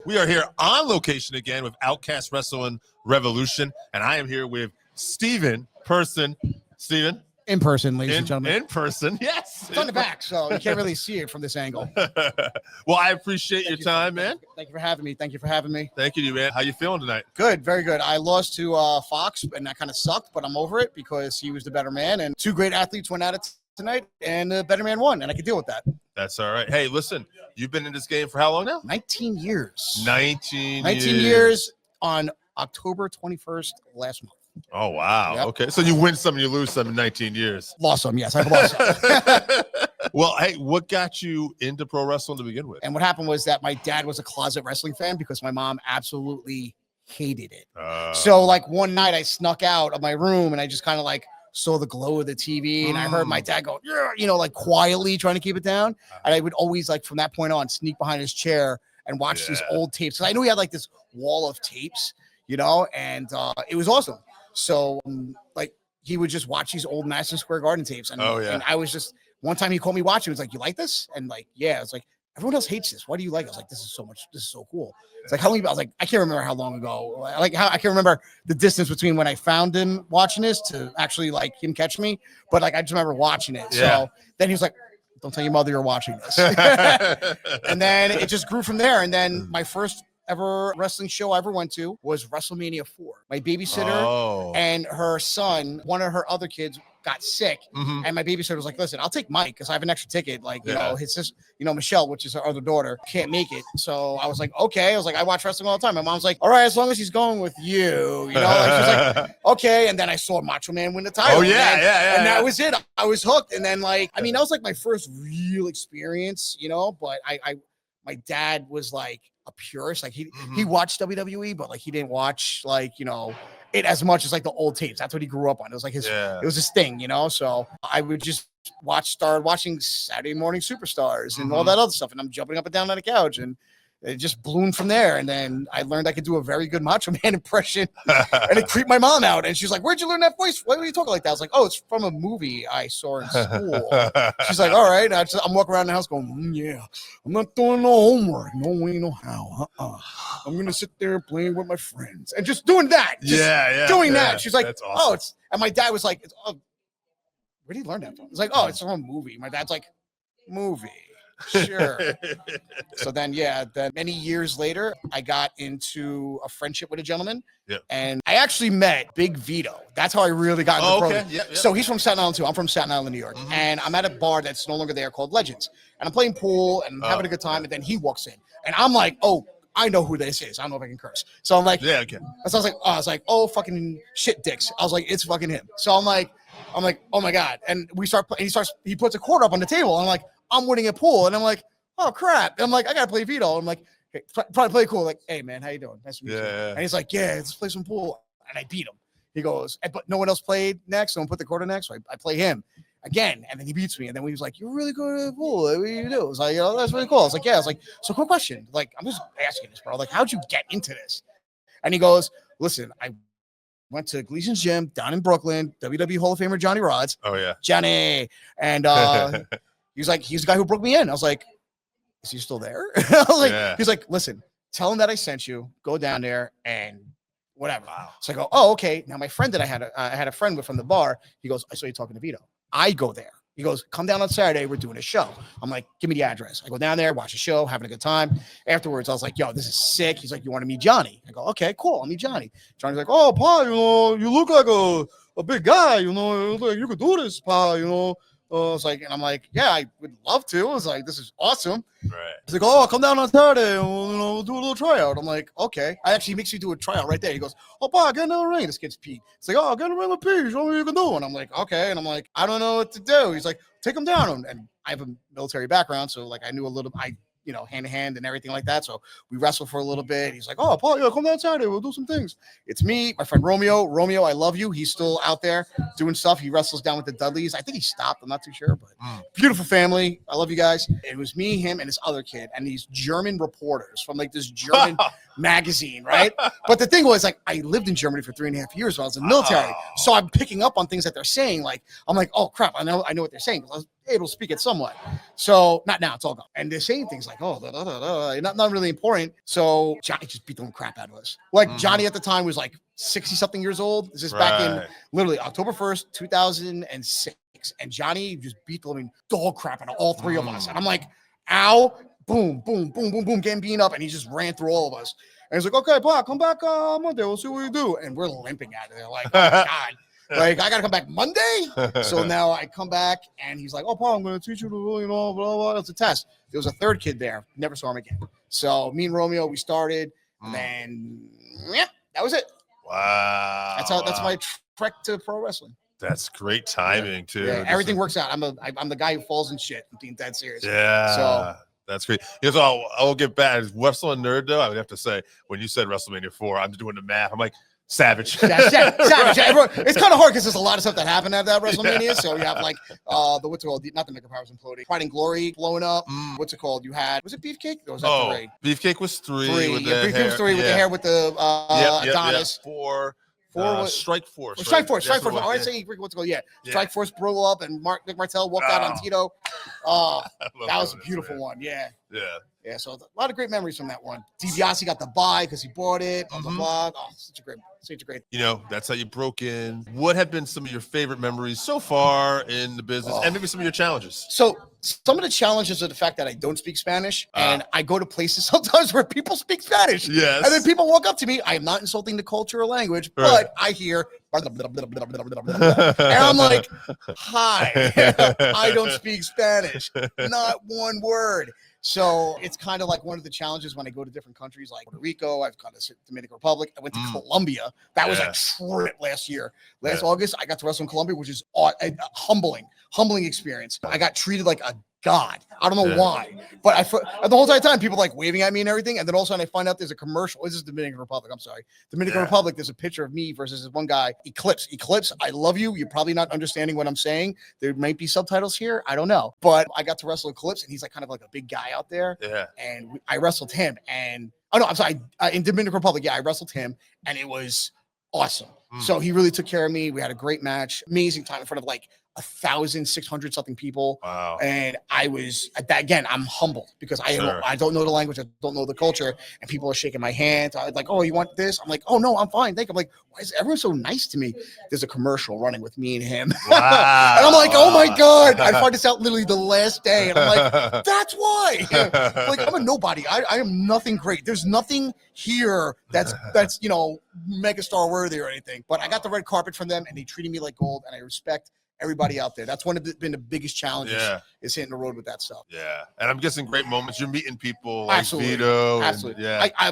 We are here on location again with Outkast Wrestling Revolution, and I am here with Steven Person. Steven? In person, ladies and gentlemen. In person, yes. It's on the back, so you can't really see it from this angle. Well, I appreciate your time, man. Thank you for having me. Thank you for having me. Thank you, man. How you feeling tonight? Good, very good. I lost to Fox, and that kind of sucked, but I'm over it because he was the better man, and two great athletes went at it tonight, and the better man won, and I could deal with that. That's all right. Hey, listen, you've been in this game for how long now? 19 years. 19 years on October 21st last month. Oh, wow. Yep. Okay. So you win some, you lose some in 19 years. Lost some, yes. I've lost some. Well, hey, what got you into pro wrestling to begin with? And what happened was that my dad was a closet wrestling fan because my mom absolutely hated it. So like one night I snuck out of my room and I just kind of like saw the glow of the TV and I heard my dad go, yeah, you know, like quietly trying to keep it down. And I would always like from that point on sneak behind his chair and watch these old tapes. Cause I knew he had like this wall of tapes, you know, and it was awesome. So like he would just watch these old Madison Square Garden tapes. And, and I was just, one time he called me watching, he was like, you like this? And like, yeah, I was like, everyone else hates this. Why do you like it? I was like, this is so cool. It's like, how long, I was like, I can't remember how long ago, like how I can't remember the distance between when I found him watching this to actually like him catch me. But like, I just remember watching it. Yeah. So then he was like, don't tell your mother you're watching this. And then it just grew from there. And then my first ever wrestling show I ever went to was WrestleMania 4. My babysitter and her son, one of her other kids got sick. And my babysitter was like, listen, I'll take Mike because I have an extra ticket. Like, you know, his sister, you know, Michelle, which is her other daughter, can't make it. So I was like, okay. I was like, I watch wrestling all the time. My mom's like, all right, as long as he's going with you, you know, like, she's like, okay. And then I saw Macho Man win the title. And that was it. I was hooked. And then like, I mean, that was like my first real experience, you know, but my dad was like a purist. Like he watched WWE, but like he didn't watch like, you know, it as much as like the old tapes. That's what he grew up on. It was like his, it was his thing, you know? So I would just start watching Saturday Morning Superstars and all that other stuff. And I'm jumping up and down on the couch and it just bloomed from there. And then I learned I could do a very good Macho Man impression and it creeped my mom out. And she's like, where'd you learn that voice? Why were you talking like that? I was like, oh, it's from a movie I saw in school. She's like, all right. I'm walking around the house going, yeah, I'm not doing no homework. No way, no how. I'm going to sit there playing with my friends and just doing that. Doing that. She's like, awesome. Oh, it's, and my dad was like, oh, where did he learn that from? It's like, oh, it's from a movie. My dad's like, movie. Sure. So then, then many years later, I got into a friendship with a gentleman. And I actually met Big Vito. That's how I really got into pro. So he's from Staten Island too. I'm from Staten Island, New York. And I'm at a bar that's no longer there called Legends. And I'm playing pool and I'm having a good time. And then he walks in. And I'm like, oh, I know who this is. I don't know if I can curse. So I'm like, So I was like, oh, fucking shit dicks. I was like, it's fucking him. So I'm like, oh my God. And we start playing. He puts a quarter up on the table. And I'm like, I'm winning a pool. And I'm like, oh crap. And I'm like, I gotta play Vito. I'm like, hey, probably play cool. Like, hey man, how you doing? Nice to meet you. And he's like, yeah, let's play some pool. And I beat him. He goes, but no one else played next. Someone put the quarter next. So I play him again. And then he beats me. And then he was like, you're really good at pool. What do you do? I was like, oh, that's really cool. I was like, yeah. I was like, so quick question. Like, I'm just asking this, bro. Like, how'd you get into this? And he goes, listen, I went to Gleason's gym down in Brooklyn, WWE Hall of Famer Johnny Rods. Oh yeah. Johnny. And he was like, he's the guy who broke me in. I was like, is he still there? I was like, he's like, listen, tell him that I sent you. Go down there and whatever. So I go, oh, okay. Now my friend that I had a friend with from the bar. He goes, I saw you talking to Vito. I go there. He goes, come down on Saturday. We're doing a show. I'm like, give me the address. I go down there, watch a show, having a good time. Afterwards, I was like, yo, this is sick. He's like, you want to meet Johnny? I go, okay, cool. I'll meet Johnny. Johnny's like, oh, Pa, you know, you look like a big guy. You know, like you could do this, Pa, you know. I was like, and I'm like, yeah, I would love to. I was like, this is awesome. Right. He's like, oh, come down on Saturday and we'll do a little tryout. I'm like, okay. I actually makes you do a tryout right there. He goes, oh, Pa, get in the ring. This kid's Pete. It's like, oh, get in the ring with Pete. Show me what you can do. And I'm like, okay. And I'm like, I don't know what to do. He's like, take him down. And I have a military background, so like I knew a little. You know, hand to hand and everything like that. So we wrestled for a little bit. He's like, oh, Paul, yeah, come down Saturday. We'll do some things. It's me, my friend Romeo. Romeo, I love you. He's still out there doing stuff. He wrestles down with the Dudleys. I think he stopped. I'm not too sure, but beautiful family. I love you guys. It was me, him, and this other kid, and these German reporters from like this German magazine, right? But the thing was, like, I lived in Germany for 3.5 years when I was in the military. So I'm picking up on things that they're saying. Like, I'm like, oh crap, I know what they're saying. able to speak it somewhat. So not now, it's all gone. And they're saying things like, oh, not really important. So Johnny just beat the crap out of us. Like Johnny at the time was like 60 something years old. This is back in literally October 1st, 2006. And Johnny just beat the living dog crap out of all three of us. And I'm like, ow, boom, boom, boom, boom, boom, getting beaten up. And he just ran through all of us. And he's like, okay, Paul, come back Monday. We'll see what you do. And we're limping out of there. Like, oh, God. Like, I got to come back Monday? So now I come back, and he's like, oh, Paul, I'm going to teach you to, blah, blah. It's a test. There was a third kid there. Never saw him again. So me and Romeo, we started. And then, that was it. Wow. That's my trek to pro wrestling. That's great timing, too. Yeah, everything works out. I'm the guy who falls in shit. I'm being dead serious. Yeah. So that's great. So I'll get back. As wrestling nerd, though, I would have to say, when you said WrestleMania 4, I'm doing the math. I'm like, Savage. Savage. Everyone, it's kind of hard because there's a lot of stuff that happened at that WrestleMania. So you have like what's it called? Not the Mega Powers imploding. Pride and Glory blowing up. What's it called? You had, was it Beefcake? Or was that 3? Beefcake was 3. Beefcake was 3 with the hair with the Adonis. 4. Strike Force. Strike Force. I was saying, what's it called? Yeah. Strike Force blew up, and Nick Martel walked out on Tito. That was a beautiful one. Yeah. Yeah. So a lot of great memories from that one. DiBiase got the buy because he bought it. Blah, blah, blah. Oh, such a great. You know, that's how you broke in. What have been some of your favorite memories so far in the business, and maybe some of your challenges? So some of the challenges are the fact that I don't speak Spanish, and I go to places sometimes where people speak Spanish. Yes. And then people walk up to me. I am not insulting the culture or language, but I hear blah, blah, blah, blah, blah, blah, blah, blah. And I'm like, hi, I don't speak Spanish. Not one word. So it's kind of like one of the challenges when I go to different countries like Puerto Rico. I've gone to Dominican Republic. I went to Colombia. That was a trip last year. Last August, I got to wrestle in Colombia, which is a humbling experience. I got treated like a god. I don't know why, but the whole time people like waving at me and everything. And then all of a sudden I find out there's a commercial. This is Dominican Republic. I'm sorry. Dominican Republic. There's a picture of me versus this one guy, Eclipse. I love you. You're probably not understanding what I'm saying. There might be subtitles here. I don't know, but I got to wrestle Eclipse, and he's like kind of like a big guy out there. Yeah. And I wrestled him, and I'm sorry. In Dominican Republic. Yeah. I wrestled him, and it was awesome. So he really took care of me. We had a great match, amazing time in front of like 1,600 something people. Wow. And I was, again, I'm humbled because I don't know the language. I don't know the culture, and people are shaking my hand. I'm like, oh, you want this? I'm like, oh no, I'm fine. I'm like, why is everyone so nice to me? There's a commercial running with me and him. Wow. And I'm like, oh my God. I find this out literally the last day. And I'm like, that's why. Like, I'm a nobody. I am nothing great. There's nothing here that's megastar worthy or anything. But I got the red carpet from them, and they treated me like gold, and I respect everybody out there. That's been the biggest challenges is hitting the road with that stuff. Yeah. And I'm guessing great moments. You're meeting people like Vito. Absolutely.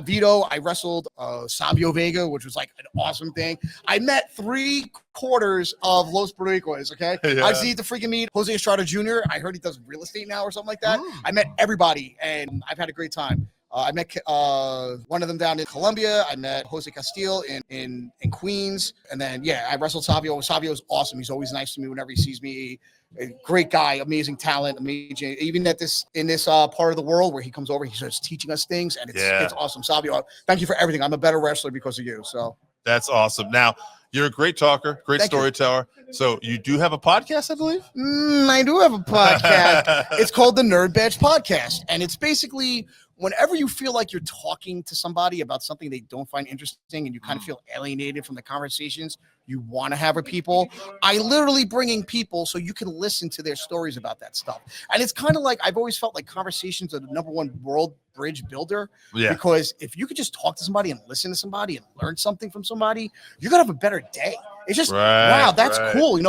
Vito, I wrestled Sabio Vega, which was like an awesome thing. I met 3/4 of Los Boricuas, okay? I see the freaking meet Jose Estrada Jr. I heard he does real estate now or something like that. I met everybody, and I've had a great time. I met one of them down in Colombia. I met Jose Castillo in Queens. And then, I wrestled Savio. Savio's awesome. He's always nice to me whenever he sees me. A great guy, amazing talent, amazing. Even in this part of the world where he comes over, he starts teaching us things, and it's awesome. Savio, thank you for everything. I'm a better wrestler because of you. So that's awesome. Now, you're a great talker, great storyteller. So you do have a podcast, I believe? I do have a podcast. It's called the Nerd Badge Podcast. And it's basically whenever you feel like you're talking to somebody about something they don't find interesting and you kind of feel alienated from the conversations you want to have with people, I literally bring in people so you can listen to their stories about that stuff. And it's kind of like, I've always felt like conversations are the #1 world bridge builder. Yeah. Because if you could just talk to somebody and listen to somebody and learn something from somebody, you're going to have a better day. It's just, wow, that's cool.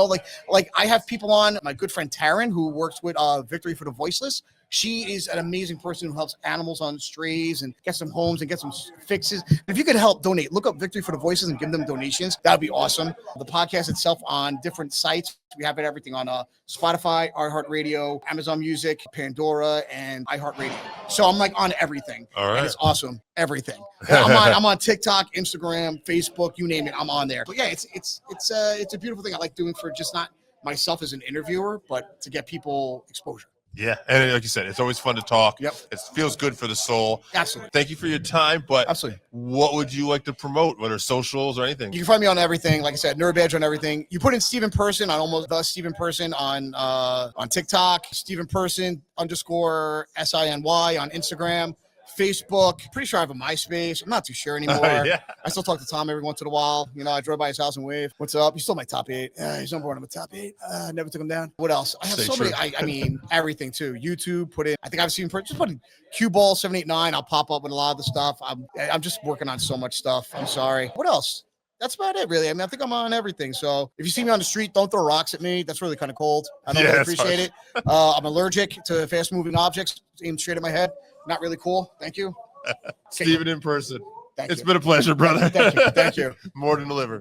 Like I have people on, my good friend Taryn, who works with Victory for the Voiceless. She is an amazing person who helps animals on strays and gets them homes and gets them fixes. If you could help donate, look up Victory for the Voices and give them donations. That would be awesome. The podcast itself on different sites. We have everything on Spotify, iHeartRadio, Amazon Music, Pandora, and iHeartRadio. So I'm like on everything. All right. And it's awesome. Everything. I'm on TikTok, Instagram, Facebook, you name it. I'm on there. But yeah, it's a beautiful thing I like doing for just not myself as an interviewer, but to get people exposure. Yeah, and like you said, it's always fun to talk. Yep. It feels good for the soul. Absolutely. Thank you for your time, but Absolutely. what would you like to promote? What are socials or anything? You can find me on everything. Like I said, Nerd Badge on everything. You put in Steven Person on almost the Steven Person on TikTok, Steven Person _ SINY on Instagram, Facebook. Pretty sure I have a MySpace. I'm not too sure anymore. Yeah. I still talk to Tom every once in a while. You know, I drove by his house and waved. What's up? He's still my top 8. He's number 1 on my top 8. Never took him down. What else? I have Stay so true. many. I mean, everything too. YouTube. Put in. I think I've seen. Just put in Cue Ball 789. I'll pop up with a lot of the stuff. I'm just working on so much stuff. I'm sorry. What else? That's about it, really. I mean, I think I'm on everything. So if you see me on the street, don't throw rocks at me. That's really kind of cold. I don't really appreciate it. I'm allergic to fast-moving objects aimed straight at my head. Not really cool. Thank you. Steven in person. Thank It's you. been a pleasure, brother. Thank you. Thank you. More to deliver.